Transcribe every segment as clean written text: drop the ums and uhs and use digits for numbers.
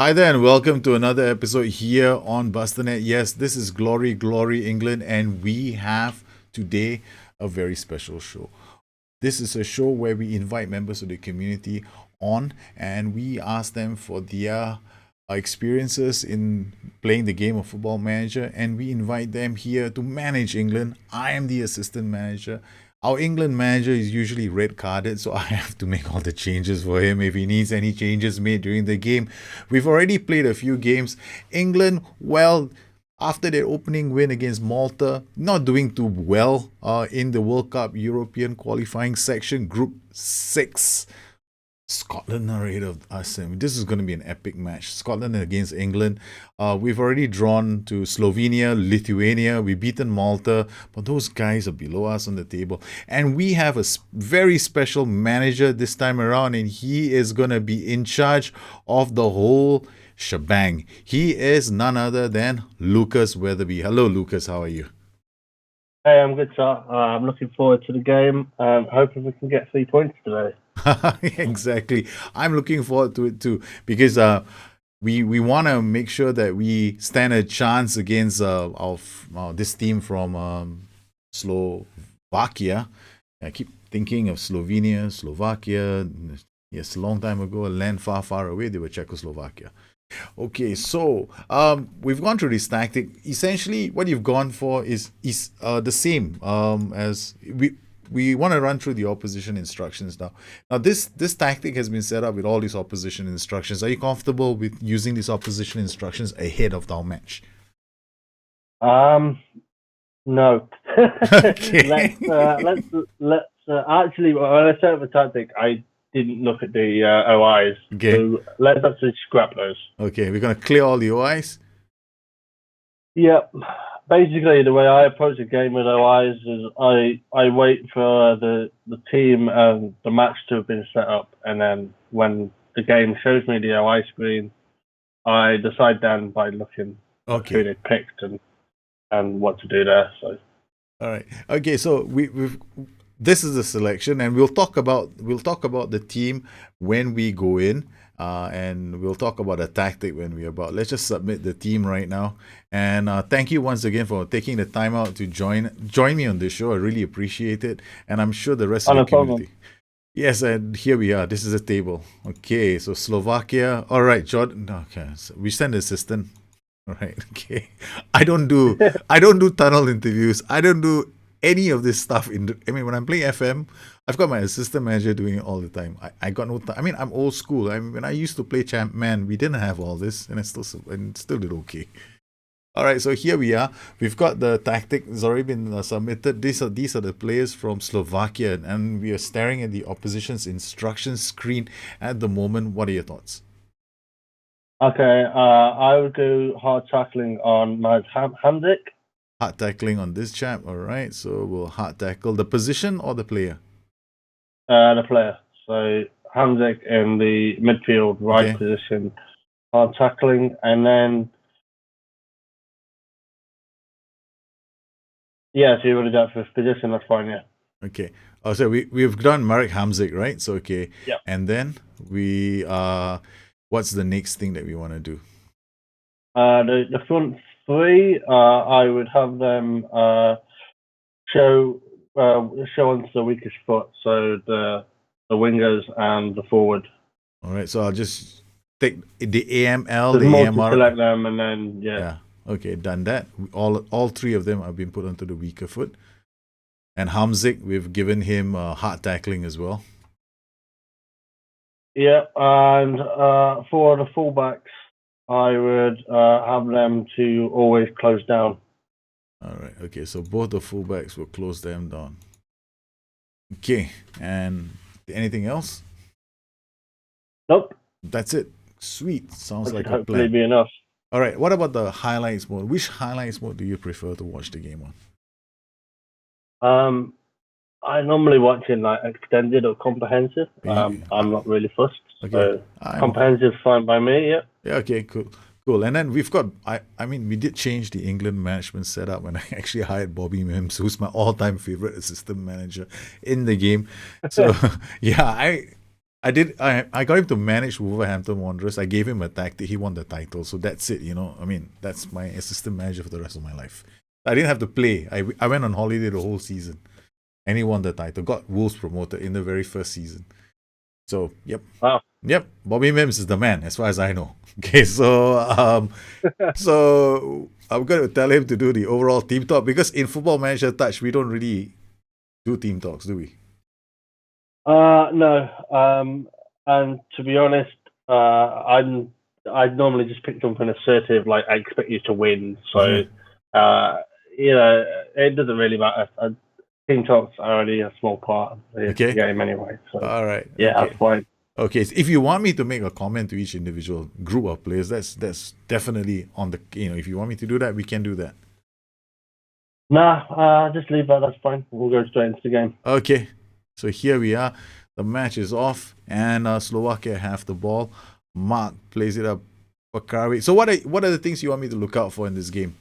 Hi there, and welcome to another episode here on Bustthenet. Yes, this is Glory, Glory England, and we have today a very special show. This is a show where we invite members of the community on and we ask them for their experiences in playing the game of Football Manager, and we invite them here to manage England. I am the assistant manager. Our England manager is usually red carded, so I have to make all the changes for him if he needs any changes made during the game. We've already played a few games. England, well, after their opening win against Malta, not doing too well in the World Cup European qualifying section, Group 6. Scotland are ahead of us, and this is going to be an epic match. Scotland against England. We've already drawn to Slovenia, Lithuania. We've beaten Malta, but those guys are below us on the table. And we have a very special manager this time around, and he is going to be in charge of the whole shebang. He is none other than Lucas Weatherby. Hello, Lucas. How are you? Hey, I'm good, sir. I'm looking forward to the game. Hoping we can get 3 points today. Exactly. I'm looking forward to it too because we want to make sure that we stand a chance against this team from Slovakia. I keep thinking of Slovenia, Slovakia. Yes, a long time ago, a land far, far away, they were Czechoslovakia. Okay, so we've gone through this tactic. Essentially, what you've gone for is the same as we want to run through the opposition instructions now. Now, this tactic has been set up with all these opposition instructions. Are you comfortable with using these opposition instructions ahead of our match? No. Okay. Let's actually, when I set up the tactic, I didn't look at the OIs. Okay. So let's actually scrap those. Okay, we're gonna clear all the OIs. Yep. Basically, the way I approach a game with OIs is I wait for the team and the match to have been set up, and then when the game shows me the OI screen, I decide then by looking at who they picked and what to do there. So, all right, okay. So we've this is a selection, and we'll talk about the team when we go in, and we'll talk about a tactic when we're about. Let's just submit the team right now, and thank you once again for taking the time out to join me on this show. I really appreciate it, and I'm sure the rest of the community. Problem. Yes, and here we are. This is a table. Okay, so Slovakia. All right, Jordan. Okay, so we send assistant. All right. Okay. I don't do tunnel interviews. I don't do any of this stuff. When I'm playing FM, I've got my assistant manager doing it all the time. I got no time. I mean, I'm old school. When I used to play Champ Man, we didn't have all this, and I still did okay. All right, so here we are. We've got the tactic. It's already been submitted. These are the players from Slovakia, and we are staring at the opposition's instruction screen at the moment. What are your thoughts? Okay, I would go hard tackling on my Hamzik. Hard tackling on this chap. All right, so we'll hard tackle the position or the player. The player. So Hamzik in the midfield right position, hard tackling, and then. Yeah, so you already got for position, that's fine, yeah. Okay. Oh, so we've done Marek Hamzik, right? So okay. Yeah. And then we what's the next thing that we want to do? The front three, I would have them show onto the weakest foot, so the wingers and the forward. All right, so I'll just take the AML, There's the more AMR. To select them, and then yeah. Okay, done that. All three of them have been put onto the weaker foot. And Hamzik, we've given him hard tackling as well. Yeah, and for the fullbacks, I would have them to always close down. All right, okay, so both the fullbacks will close them down. Okay, and anything else? Nope. That's it. Sweet. Sounds like a plan. Hopefully be enough. All right, what about the highlights mode? Which highlights mode do you prefer to watch the game on? I normally watch in like extended or comprehensive. I'm not really fussed. Okay. So comprehensive fine by me, yeah. Yeah, okay, cool. And then we've got, we did change the England management setup when I actually hired Bobby Mims, who's my all-time favorite assistant manager in the game. So, yeah, I got him to manage Wolverhampton Wanderers. I gave him a tactic. He won the title. So that's it, I mean, that's my assistant manager for the rest of my life. I didn't have to play. I went on holiday the whole season. And he won the title. Got Wolves promoted in the very first season. So, yep. Wow. Yep. Bobby Mims is the man, as far as I know. Okay, so I'm going to tell him to do the overall team talk, because in Football Manager Touch, we don't really do team talks, do we? No. And to be honest, I'd normally just pick something assertive, like I expect you to win. So, it doesn't really matter. Team talks are only a small part of the game anyway. So, all right. Yeah, that's fine. Okay, so if you want me to make a comment to each individual group of players, that's definitely on the, if you want me to do that, we can do that. Nah, just leave that. That's fine. We'll go straight into the game. Okay, so here we are. The match is off, and Slovakia have the ball. Mark plays it up for Karawi. So what are the things you want me to look out for in this game?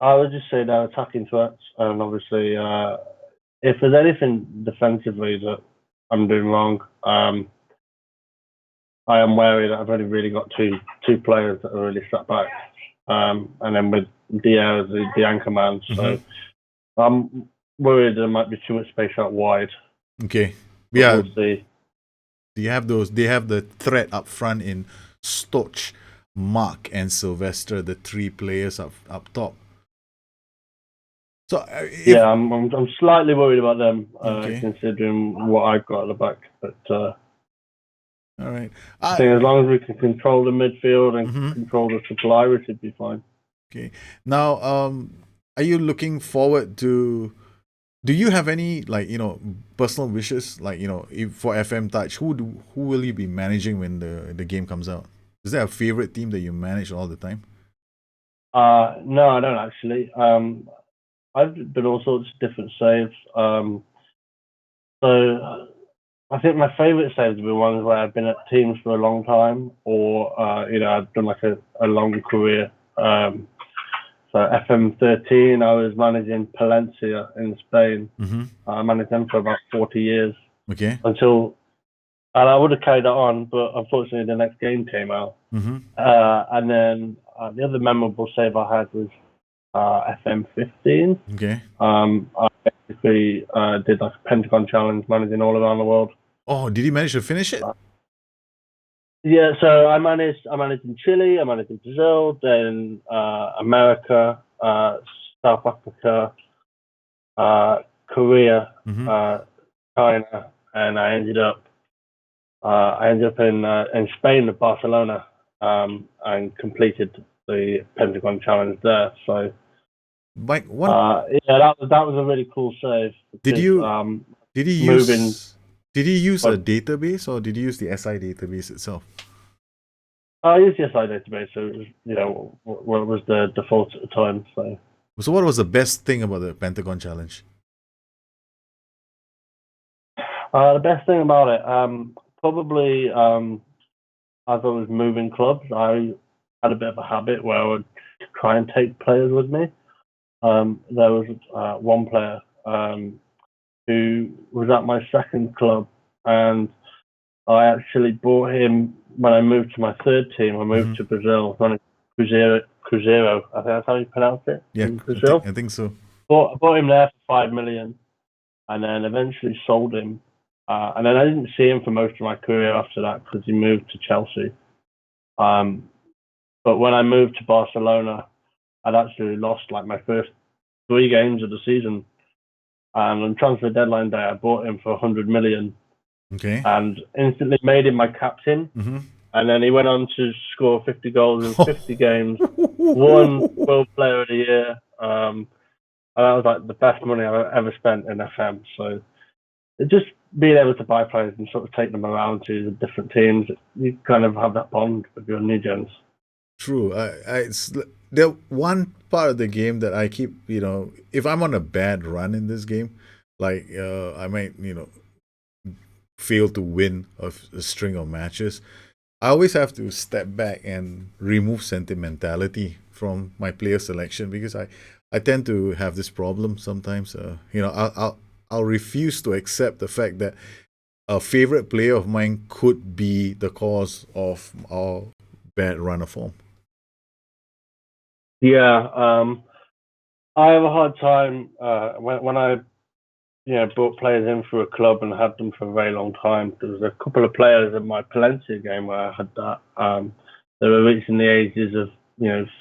I would just say they're attacking threats, and obviously, if there's anything defensively that I'm doing wrong, I am wary that I've only really got two players that are really set back, and then with Dia as the anchor man, so I'm worried there might be too much space out wide. Okay, yeah. We'll see. They have the threat up front in Stoch, Mark, and Sylvester, the three players up top. So I'm slightly worried about them, considering what I've got at the back. But all right, I think as long as we can control the midfield and control the supply, we should be fine. Okay. Now, are you looking forward to? Do you have any personal wishes, for FM Touch? Who will you be managing when the game comes out? Is there a favorite team that you manage all the time? No, I don't actually. I've been all sorts of different saves. So I think my favourite saves have been ones where I've been at teams for a long time, or I've done like a long career. So FM13, I was managing Palencia in Spain. I managed them for about 40 years. Okay. And I would have carried that on, but unfortunately the next game came out. And then the other memorable save I had was FM15. Okay. I basically did like a Pentagon challenge, managing all around the world. Oh, did you manage to finish it? Yeah, so I managed in Chile, I managed in Brazil, then America, South Africa, Korea, China, and I ended up in Spain at Barcelona, and completed the Pentagon challenge there. So that was a really cool save. Did you use a database, or did you use the SI database itself? I used the SI database, so it was, what was the default at the time. So what was the best thing about the Pentagon challenge? The best thing about it, probably, as I was moving clubs, I had a bit of a habit where I would try and take players with me. There was one player who was at my second club, and I actually bought him when I moved to my third team. I moved to Brazil, running Cruzeiro. I think that's how you pronounce it. Yeah, Brazil. I think so. I bought him there for 5 million, and then eventually sold him. And then I didn't see him for most of my career after that because he moved to Chelsea. But when I moved to Barcelona, I'd actually lost like my first 3 games of the season. And on transfer deadline day, I bought him for 100 million. Okay. And instantly made him my captain. And then he went on to score 50 goals in 50 games, won World Player of the Year. And that was like the best money I've ever spent in FM. So just being able to buy players and sort of take them around to the different teams, you kind of have that bond with your new gens. True. It's the one part of the game that I keep, if I'm on a bad run in this game, like I might, fail to win a string of matches, I always have to step back and remove sentimentality from my player selection, because I tend to have this problem sometimes. I'll I'll refuse to accept the fact that a favorite player of mine could be the cause of our bad run of form. Yeah, I have a hard time when I brought players in for a club and had them for a very long time. There was a couple of players in my Palencia game where I had that. They were reaching the ages of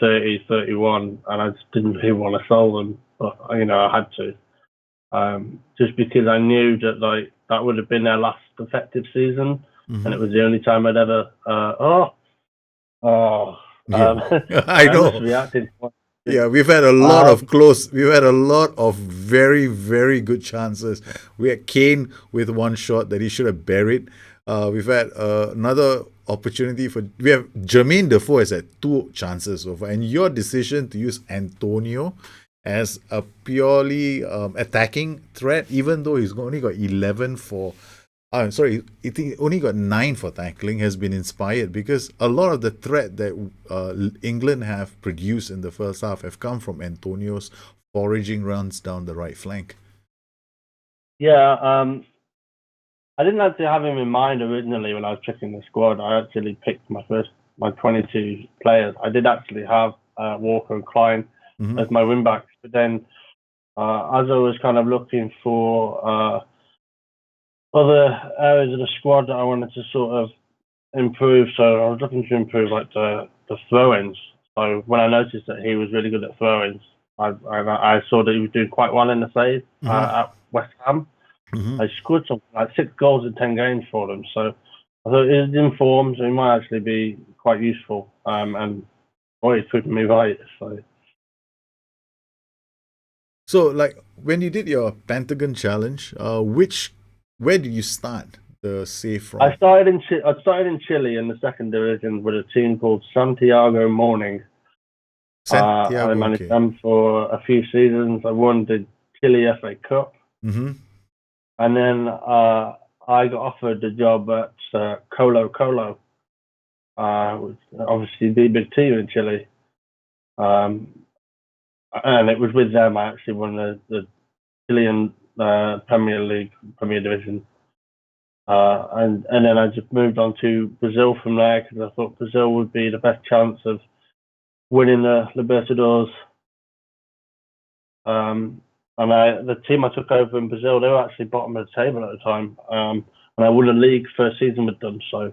30, 31, and I just didn't really want to sell them, but I had to, just because I knew that that would have been their last effective season, and it was the only time I'd ever. I I must know. have reacted. Yeah, we've had a lot of close. We've had a lot of very, very good chances. We had Kane with one shot that he should have buried. We've had another opportunity we have Jermaine Defoe has had 2 chances so far, and your decision to use Antonio as a purely attacking threat, even though he's only got 11 for. Sorry, I think only got 9 for tackling, has been inspired because a lot of the threat that England have produced in the first half have come from Antonio's foraging runs down the right flank. Yeah, I didn't actually have him in mind originally when I was picking the squad. I actually picked my 22 players. I did actually have Walker and Klein as my wing backs, but then as I was kind of looking for other areas of the squad that I wanted to sort of improve. So I was looking to improve like the throw-ins. So when I noticed that he was really good at throw-ins, I saw that he was doing quite well in the save at West Ham. I scored something like 6 goals in 10 games for them. So I thought he was in form, so he might actually be quite useful. And boy, he's proving me right. So, like when you did your Pentagon challenge, where did you start the save from? I started in Chile in the 2nd division with a team called Santiago Morning. Santiago, I managed them for a few seasons. I won the Chile FA Cup, and then I got offered the job at Colo Colo, which obviously the big team in Chile. And it was with them I actually won the Chilean Premier Division. And then I just moved on to Brazil from there because I thought Brazil would be the best chance of winning the Libertadores. And the team I took over in Brazil, they were actually bottom of the table at the time. And I won a league first season with them, so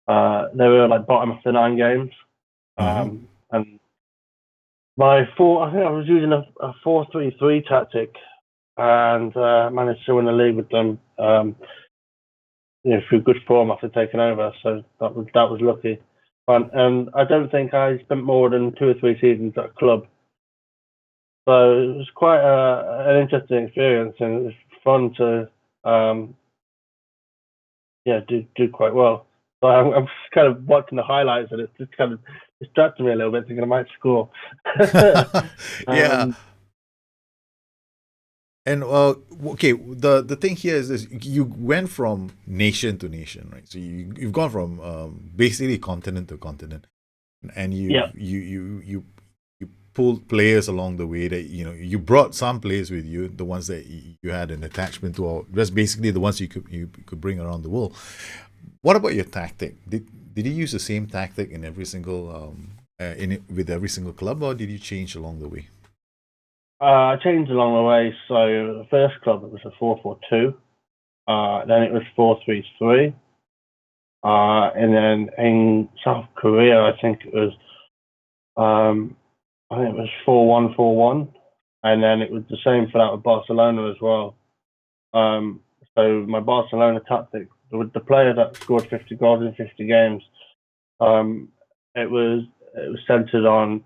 they were like bottom after 9 games. And I think I was using a 4-3-3 tactic, and managed to win the league with them. Through good form after taking over, so that was lucky. And I don't think I spent more than 2 or 3 seasons at a club, so it was quite an interesting experience, and it was fun to do quite well. So I'm just kind of watching the highlights, and it's just kind of distracting me a little bit, thinking I might score. Yeah. And okay, the thing here is this: you went from nation to nation, right? So you've gone from basically continent to continent, and you pulled players along the way that you brought some players with you, the ones that you had an attachment to, or just basically the ones you could bring around the world. What about your tactic? Did you use the same tactic in every single with every single club, or did you change along the way? I changed along the way. So the first club, it was a 4-4-2. Then it was 4-3-3. And then in South Korea, I think it was 4-1-4-1. And then it was the same for that with Barcelona as well. So my Barcelona tactic, with the player that scored 50 goals in 50 games, it was centered on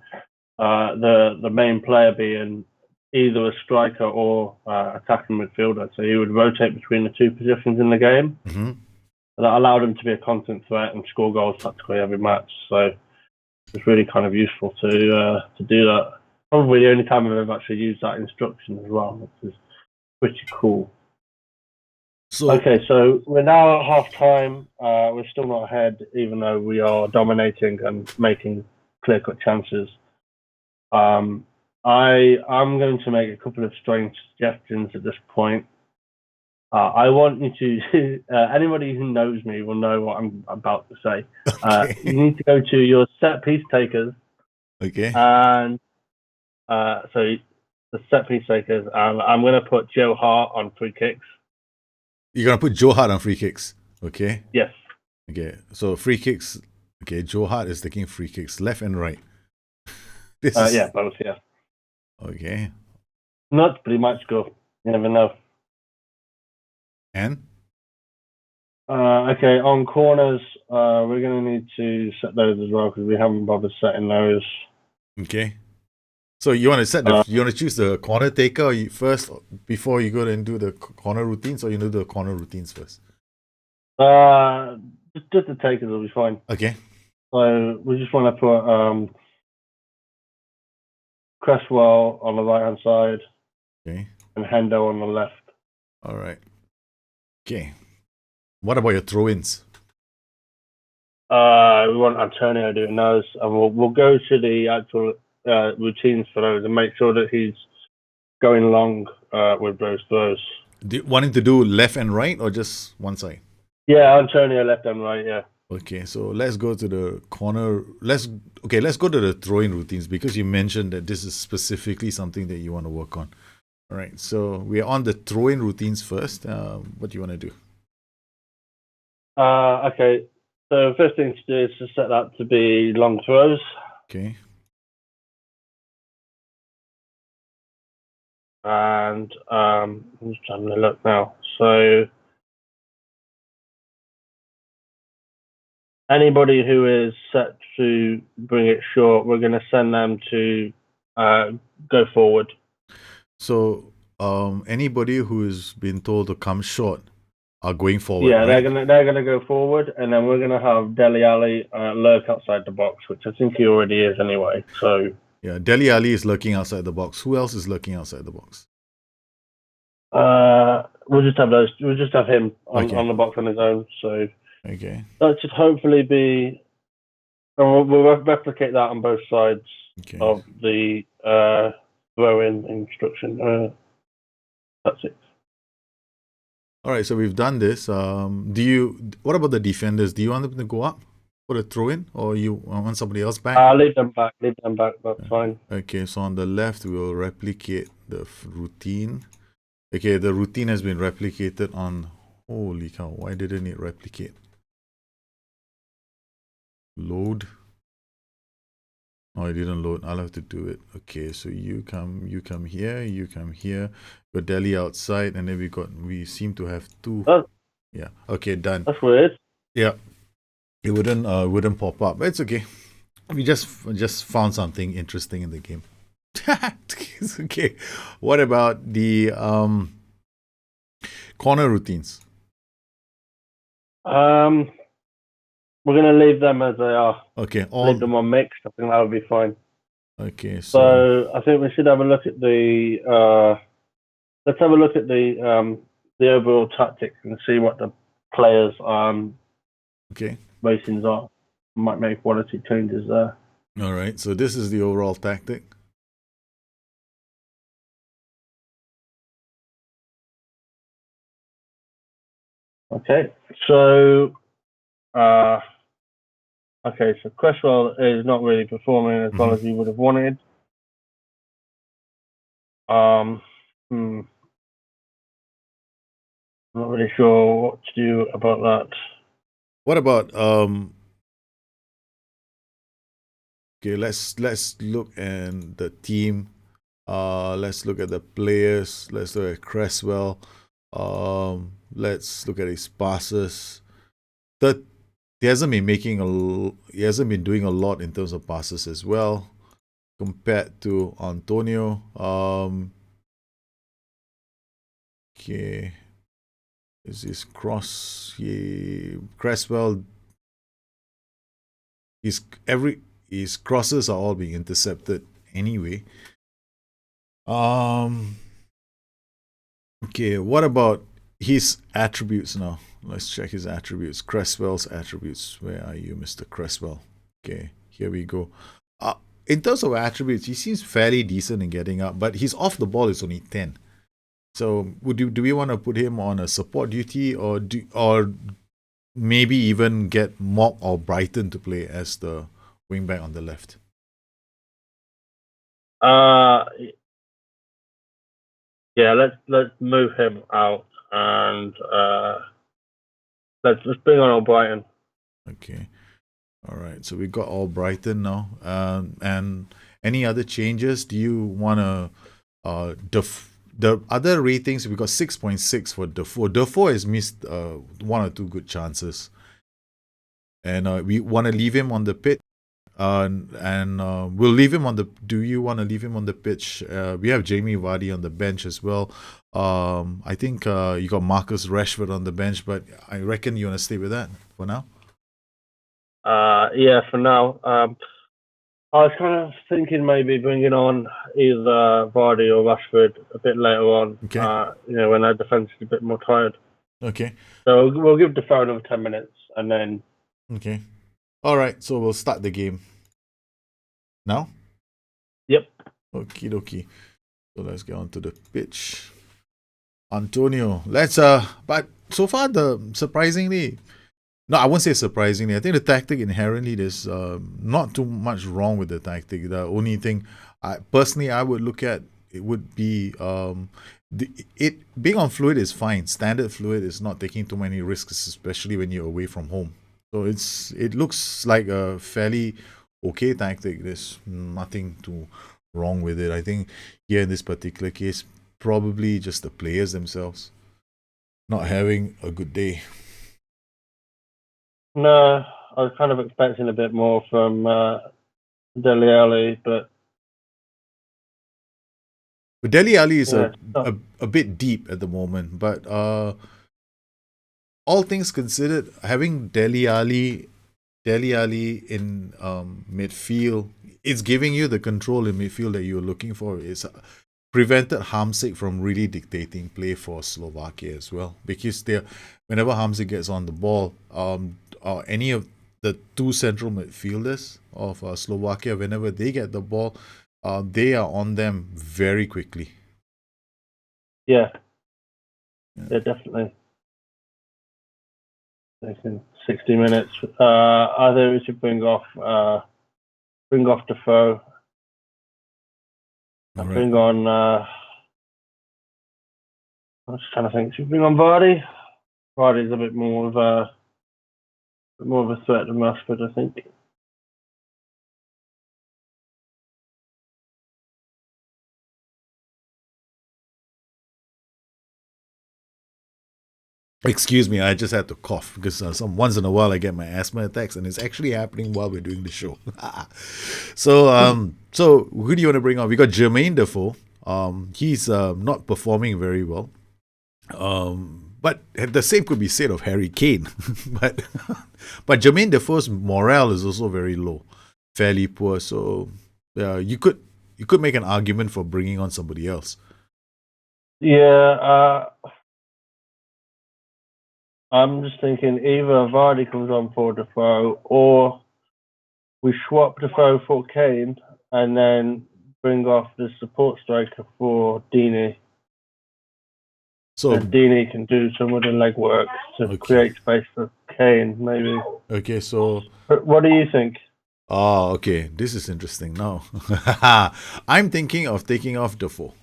the main player being either a striker or attacking midfielder. So he would rotate between the 2 positions in the game. That allowed him to be a constant threat and score goals practically every match. So it's really kind of useful to do that. Probably the only time I've ever actually used that instruction as well, which is pretty cool. So we're now at half time. We're still not ahead, even though we are dominating and making clear-cut chances. I'm going to make a couple of strange suggestions at this point. I want you to, anybody who knows me will know what I'm about to say. Okay. You need to go to your set piece takers, Okay. and so the set piece takers, and I'm going to put Joe Hart on free kicks. You're gonna put Joe Hart on free kicks. Okay. Yes. Okay. So free kicks. Okay. Joe Hart is taking free kicks left and right. This is Yeah, both. Yeah. okay. Not pretty much go. You never know. And Okay, on corners, we're going to need to set those as well because we haven't bothered setting those. okay. So you want to set the you want to choose the corner taker first before you go and do the corner routines, or you do the corner routines first? Just the takers will be fine. Okay. So we just want to put Cresswell on the right hand side. Okay. And Hendo on the left. All right. Okay. What about your throw-ins? We want Antonio doing those, and we'll go to the actual routines for those and make sure that he's going long with those throws. Do you want him to do left and right, or just one side? Yeah, Antonio left and right. Yeah. Okay, so let's go to the corner. Let's go to the throwing routines, because you mentioned that this is specifically something that you want to work on. All right, so we are on the throwing routines first. What do you want to do? Okay. So first thing to do is to set that to be long throws. Okay. And I'm just having a look now. So anybody who is set to bring it short, we're going to send them to go forward. So anybody who has been told to come short are going forward. Yeah, right? they're gonna go forward, and then we're gonna have Dele Alli lurk outside the box, which I think he already is anyway. So yeah, Dele Alli is lurking outside the box. Who else is lurking outside the box? we'll just have those. We'll just have him Okay. on the box on his own. So Okay. that should hopefully be. And we'll replicate that on both sides Okay. of the throw-in instruction. That's it. All right, so we've done this. What about the defenders? Do you want them to go up for the throw-in, or you want somebody else back? Leave them back. Leave them back. That's fine. Okay, so on the left, we'll replicate the routine. Okay, the routine has been replicated on... Holy cow, why didn't it replicate? Load. Oh, it didn't load. I'll have to do it. Okay, so you come here, you come here. Got Delhi outside, and then we seem to have two. Yeah. Okay, done. That's weird. Yeah. It wouldn't pop up, but it's okay. We just found something interesting in the game. It's okay. What about the corner routines? We're going to leave them as they are. Okay. Leave them on mixed. I think that would be fine. Okay. So I think we should have a look at the. Let's have a look at the overall tactics and see what the players' okay. ratings are. Might make one or two changes there. All right. So this is the overall tactic. Okay. So. Okay, so Cresswell is not really performing as well as he would have wanted. I'm not really sure what to do about that. What about okay, let's look at the team. Let's look at the players. Let's look at Cresswell. Let's look at his passes. He hasn't been doing a lot in terms of passes as well, compared to Antonio. Okay, is this Cresswell? His crosses are all being intercepted anyway. Okay, what about his attributes now? Let's check his attributes. Cresswell's attributes. Where are you, Mr. Cresswell? Okay, here we go. In terms of attributes, he seems fairly decent in getting up, but his off the ball is only 10. So do we want to put him on a support duty, or maybe even get Mock or Brighton to play as the wing back on the left? Uh, yeah, let's move him out and let's bring on O'Brien. Okay. All right. So we got all Brighton now. And any other changes? Do you want to the other ratings? We got 6.6 for Defoe. Defoe has missed one or two good chances, and we want to leave him on the pitch. And we'll leave him on the. Do you want to leave him on the pitch? We have Jamie Vardy on the bench as well. I think you got Marcus Rashford on the bench, but I reckon you want to stay with that for now. Yeah, for now. I was kind of thinking maybe bringing on either Vardy or Rashford a bit later on. Okay. When our defense is a bit more tired. Okay. So we'll give Defoe another 10 minutes and then. Okay. All right. So we'll start the game now. Yep. Okie dokie. So let's get on to the pitch. Antonio, but so far surprisingly, no, I won't say surprisingly. I think the tactic inherently, there's not too much wrong with the tactic. The only thing, I would look at it would be it being on fluid is fine. Standard fluid is not taking too many risks, especially when you're away from home. So it looks like a fairly okay tactic. There's nothing too wrong with it. I think here in this particular case, probably just the players themselves not having a good day. No, I was kind of expecting a bit more from Dele Alli, but Dele Alli is yeah, a bit deep at the moment, but all things considered, having Dele Alli in midfield, it's giving you the control in midfield that you're looking for. It's prevented Hamsik from really dictating play for Slovakia as well, because whenever Hamsik gets on the ball, or any of the two central midfielders of Slovakia, whenever they get the ball, they are on them very quickly. Yeah, definitely. 60 minutes. Either we should bring off Defoe. All right. Bring on. I'm just trying to think. Should we bring on Vardy? Vardy's a bit more of a threat than Rashford, I think. Excuse me, I just had to cough because once in a while I get my asthma attacks, and it's actually happening while we're doing the show. So who do you want to bring on? We got Jermaine Defoe. He's not performing very well. But the same could be said of Harry Kane. but Jermaine Defoe's morale is also very low, fairly poor. So you could make an argument for bringing on somebody else. Yeah, I'm just thinking either Vardy comes on for Defoe, or we swap Defoe for Kane and then bring off the support striker for Deeney. So and Deeney can do some of the legwork to create space for Kane, maybe. Okay, so what do you think? Oh, okay. This is interesting now. I'm thinking of taking off Defoe.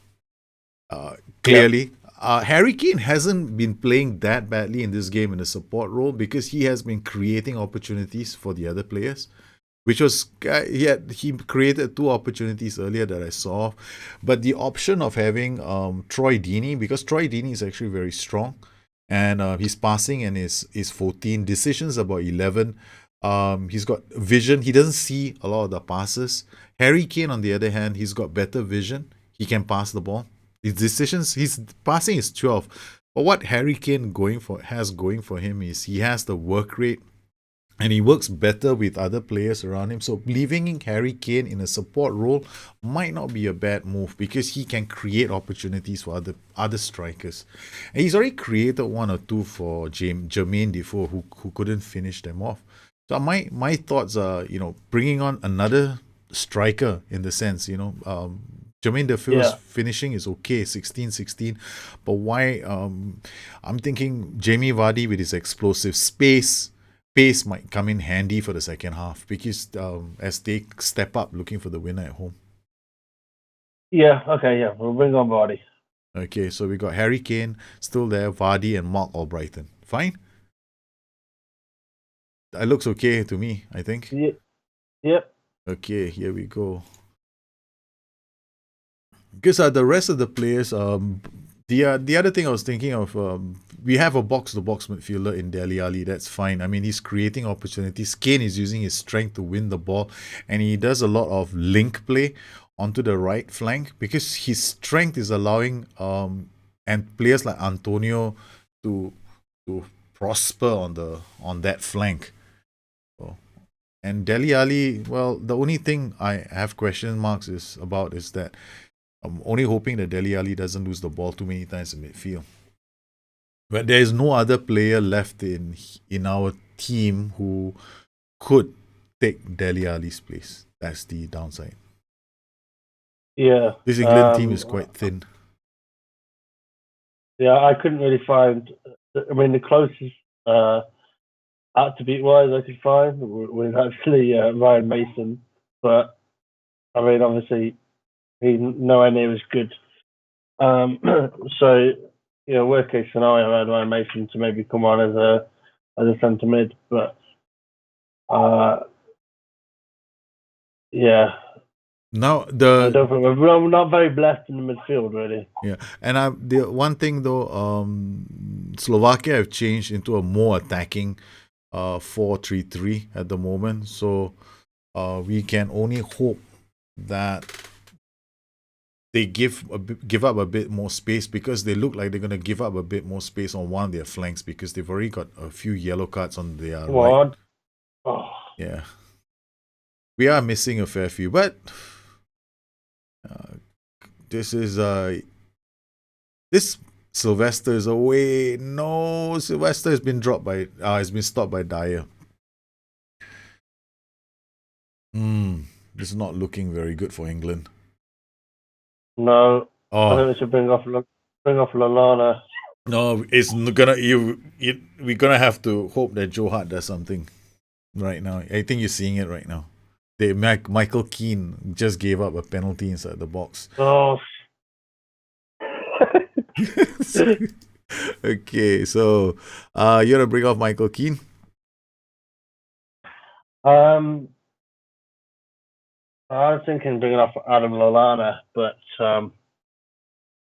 Clearly, Harry Kane hasn't been playing that badly in this game in a support role because he has been creating opportunities for the other players, which was he created two opportunities earlier that I saw. But the option of having Troy Deeney, because Troy Deeney is actually very strong, and his passing and his 14, decisions about 11. He's got vision. He doesn't see a lot of the passes. Harry Kane, on the other hand, he's got better vision. He can pass the ball. His passing is 12. But what Harry Kane has going for him is he has the work rate, and he works better with other players around him. So leaving Harry Kane in a support role might not be a bad move because he can create opportunities for other strikers. And he's already created one or two for Jermaine Defoe, who couldn't finish them off. So my thoughts are, bringing on another striker in the sense, Jermaine Defoe's finishing is okay, 16-16. But why? I'm thinking Jamie Vardy with his explosive pace might come in handy for the second half because as they step up looking for the winner at home. Yeah, okay, yeah. We'll bring on Vardy. Okay, so we got Harry Kane still there, Vardy and Mark Albrighton. Fine? That looks okay to me, I think. Yep. Okay, here we go. Because the rest of the players, the other thing I was thinking of, we have a box-to-box midfielder in Dele Alli. That's fine. I mean, he's creating opportunities. Kane is using his strength to win the ball, and he does a lot of link play onto the right flank because his strength is allowing and players like Antonio to prosper on that flank. And Dele Alli, well, the only thing I have question marks is that I'm only hoping that Dele Alli doesn't lose the ball too many times in midfield. But there is no other player left in our team who could take Dele Alli's place. That's the downside. Yeah. This England team is quite thin. Yeah, I couldn't really find. I mean, the closest out to beat wise I could find was actually Ryan Mason, but I mean, obviously, he's nowhere near as good. So, worst case scenario, I had Ryan Mason to maybe come on as a centre mid, but yeah. Now we're not very blessed in the midfield, really. Yeah, and the one thing though, Slovakia have changed into a more attacking 4-3-3 at the moment, so we can only hope that they give up a bit more space because they look like they're going to give up a bit more space on one of their flanks because they've already got a few yellow cards on their right. Oh. Yeah, we are missing a fair few, but this Sylvester is away. No, Sylvester has been dropped by has been stopped by Dyer. This is not looking very good for England. No. I think we should bring off Lallana. No, it's gonna we're gonna have to hope that Joe Hart does something right now. I think you're seeing it right now. Michael Keane just gave up a penalty inside the box. Oh. Okay, so you wanna bring off Michael Keane? I was thinking bringing off Adam Lallana, but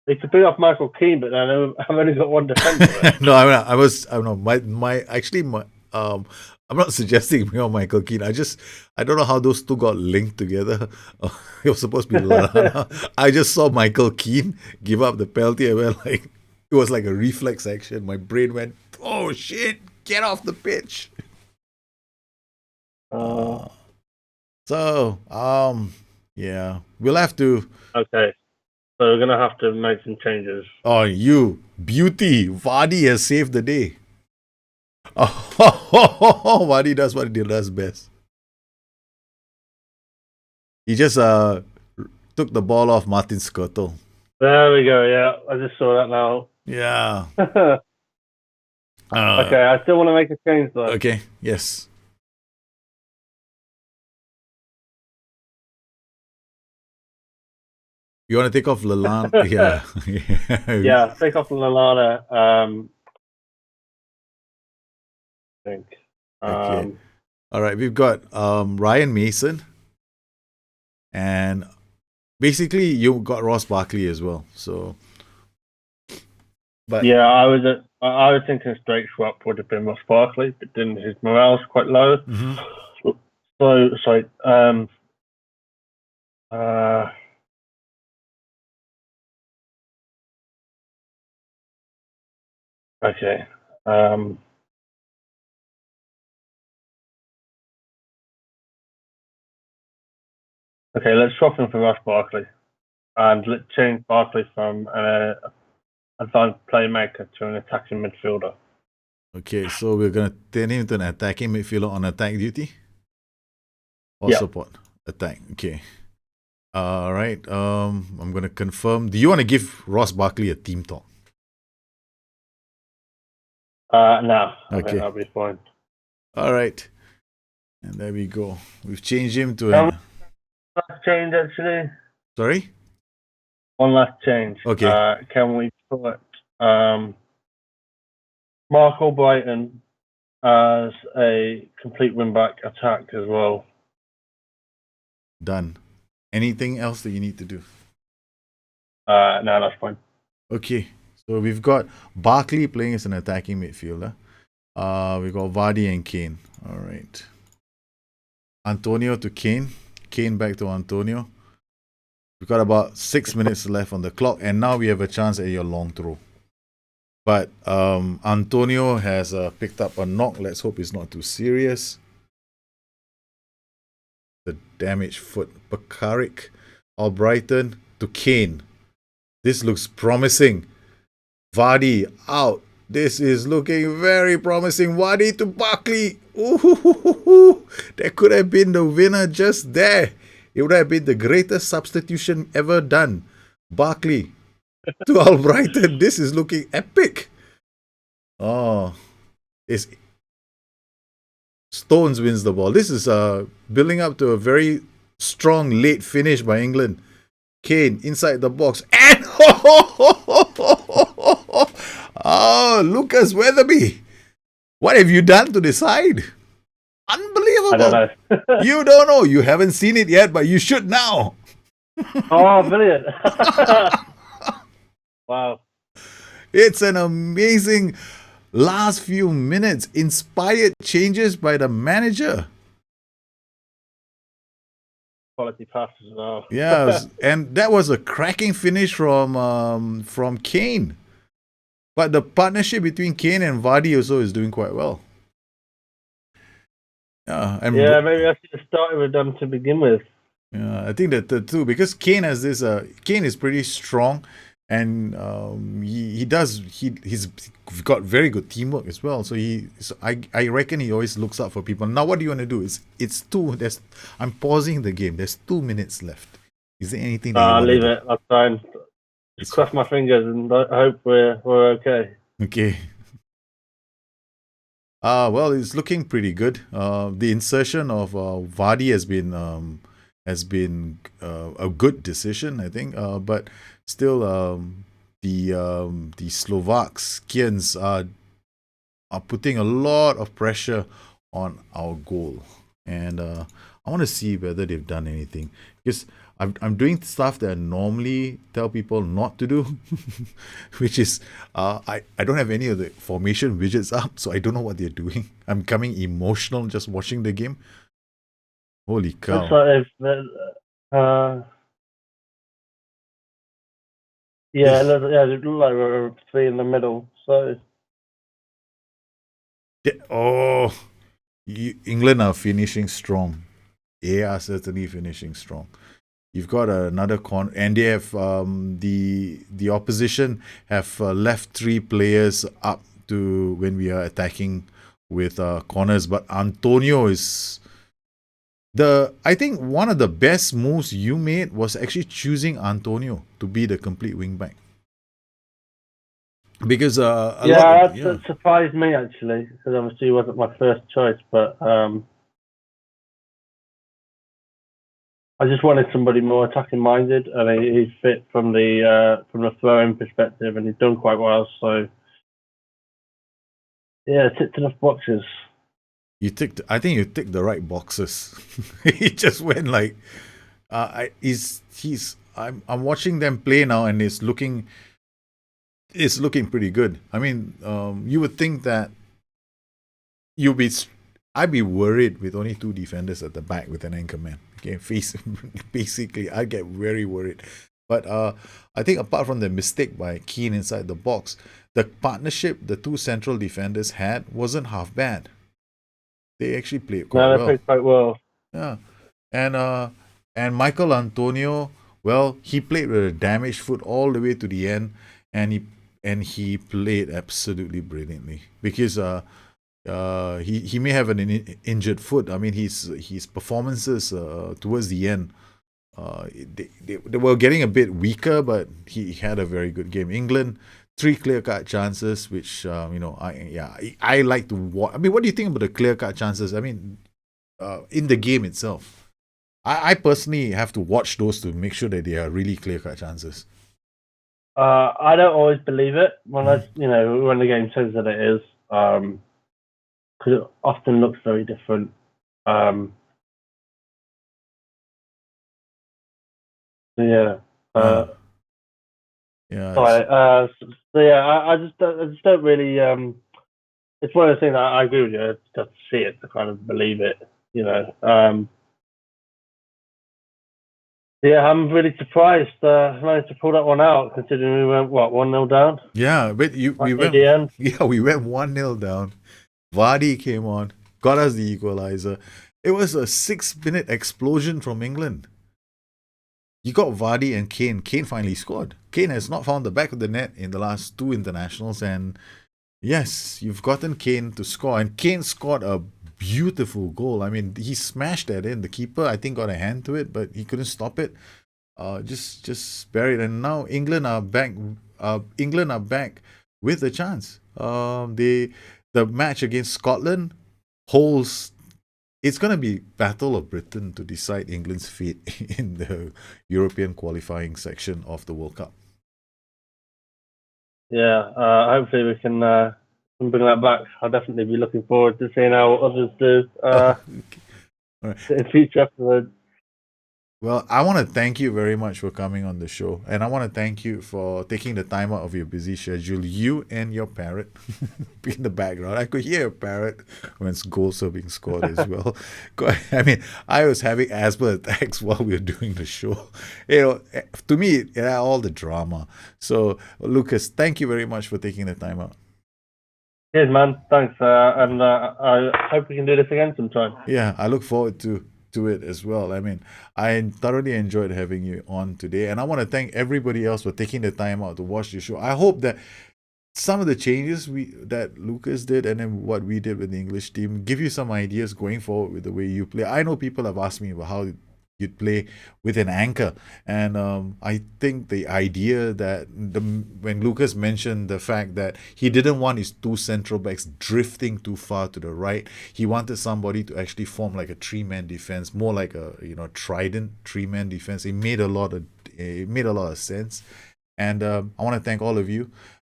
they could bring off Michael Keane, but then I've only got one defender. No, I don't know. I'm not suggesting bring on Michael Keane. I don't know how those two got linked together. It was supposed to be Lallana. I just saw Michael Keane give up the penalty and went like it was like a reflex action. My brain went, "Oh shit, get off the pitch." Yeah, we'll have to. Okay. So we're gonna have to make some changes. Oh, you beauty! Vardy has saved the day. Oh, Vardy does what he does best. He just took the ball off Martin Skirtle. There we go. Yeah, I just saw that now. Yeah. Okay, I still want to make a change though. Okay. Yes. You want to take off Lallana? Yeah. Yeah, take off Lallana. I think. Okay. All right. We've got Ryan Mason, and basically you got Ross Barkley as well. So, but yeah, I was thinking straight swap would have been Ross Barkley, but then his morale's quite low. Mm-hmm. So sorry. Okay. Okay, let's swap him for Ross Barkley, and let's change Barkley from an advanced playmaker to an attacking midfielder. Okay, so we're gonna turn him into an attacking midfielder on attack duty. Or support attack. Okay. All right. I'm gonna confirm. Do you want to give Ross Barkley a team talk? No, I think Okay. that'll be fine. All right. And there we go. We've changed him to One an. last change, actually. Sorry. One last change. Okay. Can we put Mark Albrighton as a complete wing-back attack as well? Done. Anything else that you need to do? No, that's fine. Okay. So we've got Barkley playing as an attacking midfielder. We've got Vardy and Kane. All right. Antonio to Kane. Kane back to Antonio. We've got about 6 minutes left on the clock, and now we have a chance at your long throw. But Antonio has picked up a knock. Let's hope it's not too serious. The damaged foot. Bakaric, Albrighton to Kane. This looks promising. Vardy out. This is looking very promising. Vardy to Barkley. Ooh, that could have been the winner just there. It would have been the greatest substitution ever done. Barkley to Albrighton. This is looking epic. Oh, it's Stones wins the ball. This is building up to a very strong late finish by England. Kane inside the box and oh, Lucas Weatherby. What have you done to the side? Unbelievable. I don't know. You don't know. You haven't seen it yet, but you should now. Oh, brilliant. Wow. It's an amazing last few minutes. Inspired changes by the manager. Quality passes as well. Yes, and that was a cracking finish from Kane. But the partnership between Kane and Vardy also is doing quite well. Yeah, and Yeah, maybe I should have started with them to begin with. yeah, I think that the two, because Kane has this. Kane is pretty strong, and he's got very good teamwork as well. So I reckon he always looks out for people. Now, what do you want to do? I'm pausing the game. There's 2 minutes left. Is there anything that you I'll want to leave do? it. That's fine. Just cross my fingers and I hope we're okay. Okay. Well, it's looking pretty good. The insertion of Vardy has been a good decision, I think. But still, the Slovakians are putting a lot of pressure on our goal, and I want to see whether they've done anything, because I'm doing stuff that I normally tell people not to do, which is I don't have any of the formation widgets up, so I don't know what they're doing. I'm becoming emotional just watching the game. Holy Looks cow! like This, it looks like we're three in the middle. So oh, England are finishing strong. They are certainly finishing strong. You've got another and they have the opposition have left 3 players up to when we are attacking with corners. But Antonio is I think one of the best moves you made was actually choosing Antonio to be the complete wingback. Because that surprised me actually, because obviously it wasn't my first choice, but I just wanted somebody more attacking minded, and he's fit from the throwing perspective, and he's done quite well. So yeah, ticked enough boxes. I think you ticked the right boxes. He just went like, I'm watching them play now, and it's looking pretty good. I mean, you would think that I'd be worried with only 2 defenders at the back with an anchor man. Okay, basically, I get very worried. But I think apart from the mistake by Keane inside the box, the partnership the 2 central defenders had wasn't half bad. They actually played quite well. They played quite well. Yeah, and Michael Antonio, well, he played with a damaged foot all the way to the end, and he played absolutely brilliantly, because he may have an injured foot. I mean, his performances towards the end They were getting a bit weaker, but he had a very good game. England, three clear-cut chances, which I like to watch. I mean, what do you think about the clear-cut chances? I mean, in the game itself, I personally have to watch those to make sure that they are really clear-cut chances. I don't always believe it when Mhm. when the game says that it is, because it often looks very different. Um, so yeah. Yeah, Uh, yeah, sorry. So yeah, I just don't really. It's one of the things I agree with you. It's just to see it to kind of believe it. You know. Yeah, I'm really surprised. Managed to pull that one out, considering we went what 1-0 down yeah. But we at the went, end. yeah, we went 1-0 down. Vardy came on, got us the equalizer. It was a 6-minute explosion from England. You got Vardy and Kane. Kane finally scored. Kane has not found the back of the net in the last two internationals, and yes, you've gotten Kane to score, and Kane scored a beautiful goal. I mean, he smashed that in. The keeper, I think, got a hand to it, but he couldn't stop it. Just buried. And now England are back. England are back with a chance. The match against Scotland holds. It's going to be Battle of Britain to decide England's fate in the European qualifying section of the World Cup. Yeah, hopefully we can bring that back. I'll definitely be looking forward to seeing how others do Oh, okay. All right. in future episodes. Well, I want to thank you very much for coming on the show. And I want to thank you for taking the time out of your busy schedule. You and your parrot in the background. I could hear a parrot when goals are being scored as well. I mean, I was having asthma attacks while we were doing the show. To me, it had all the drama. So, Lucas, thank you very much for taking the time out. Cheers, man. Thanks, and I hope we can do this again sometime. Yeah, I look forward to it as well. I mean, I thoroughly enjoyed having you on today, and I want to thank everybody else for taking the time out to watch the show. I hope that some of the changes we that Lucas did and then what we did with the English team give you some ideas going forward with the way you play. I know people have asked me about how you'd play with an anchor, and I think the idea that when Lucas mentioned the fact that he didn't want his two central backs drifting too far to the right, he wanted somebody to actually form like a three-man defense, more like a trident three-man defense. It made a lot of sense, and I want to thank all of you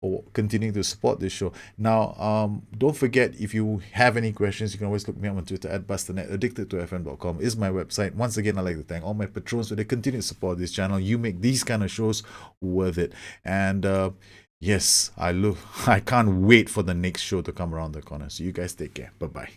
for continuing to support this show. Now, don't forget, if you have any questions, you can always look me up on Twitter at Bustthenet. Addicted2fm.com is my website. Once again, I'd like to thank all my patrons for their continued support of this channel. You make these kind of shows worth it. And yes, I can't wait for the next show to come around the corner. So you guys take care. Bye-bye.